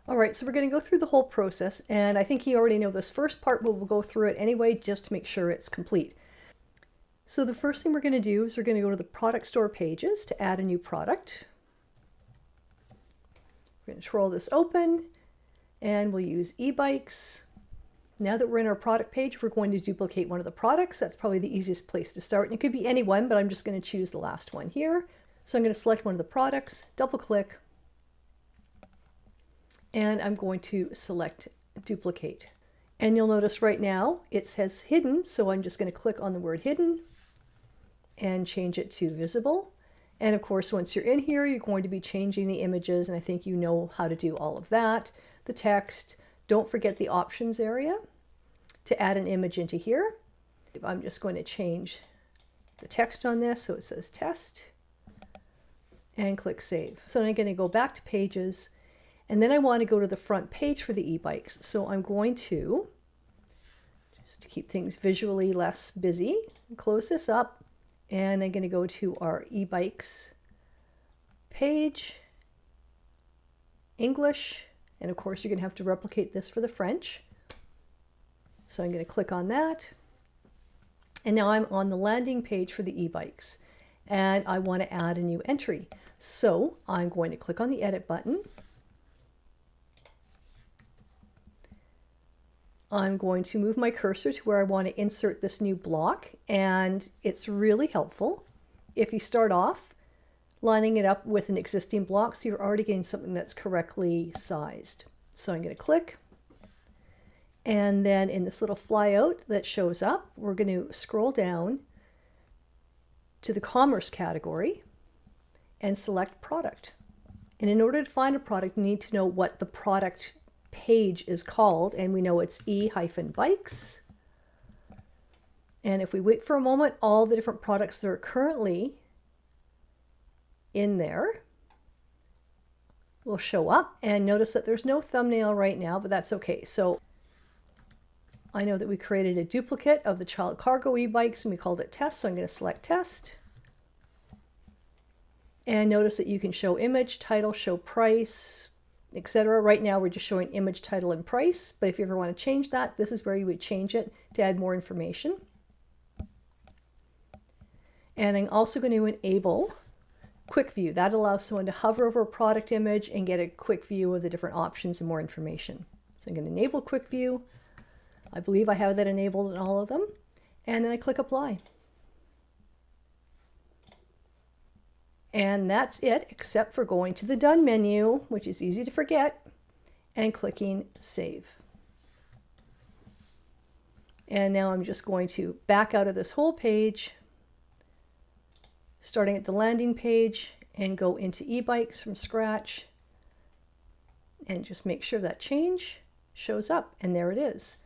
All right, so we're going to go through the whole process, and I think you already know this first part, but we'll go through it anyway just to make sure it's complete. So the first thing we're going to do is we're going to go to the product store pages to add a new product. We're going to scroll this open, and we'll use e-bikes. Now that we're in our product page, we're going to duplicate one of the products. That's probably the easiest place to start, and it could be any one, but I'm just going to choose the last one here. So I'm going to select one of the products, double click, and I'm going to select duplicate. And you'll notice right now it says hidden, so I'm just going to click on the word hidden and change it to visible. And of course, once you're in here, you're going to be changing the images, and I think you know how to do all of that. The text, don't forget the options area to add an image into here. I'm just going to change the text on this so it says test and click save. So I'm going to go back to pages, and then I want to go to the front page for the e-bikes. So I'm going to, just to keep things visually less busy, close this up, and I'm going to go to our e-bikes page, English, and of course you're going to have to replicate this for the French. So I'm going to click on that, and now I'm on the landing page for the e-bikes, and I want to add a new entry. So I'm going to click on the edit button. I'm going to move my cursor to where I want to insert this new block, and it's really helpful if you start off lining it up with an existing block so you're already getting something that's correctly sized. So I'm going to click, and then in this little flyout that shows up, we're going to scroll down to the commerce category and select product. And in order to find a product, you need to know what the product page is called, and we know it's e-bikes. And if we wait for a moment, all the different products that are currently in there will show up, and notice that there's no thumbnail right now, but that's okay. So I know that we created a duplicate of the child cargo e-bikes and we called it test, so I'm going to select test. And notice that you can show image, title, show price, etc. Right now we're just showing image, title, and price, but if you ever want to change that, this is where you would change it to add more information. And I'm also going to enable quick view. That allows someone to hover over a product image and get a quick view of the different options and more information. So I'm going to enable quick view. I believe I have that enabled in all of them, and then I click apply. And that's it, except for going to the Done menu, which is easy to forget, and clicking Save. And now I'm just going to back out of this whole page, starting at the landing page, and go into e-bikes from scratch, and just make sure that change shows up, and there it is.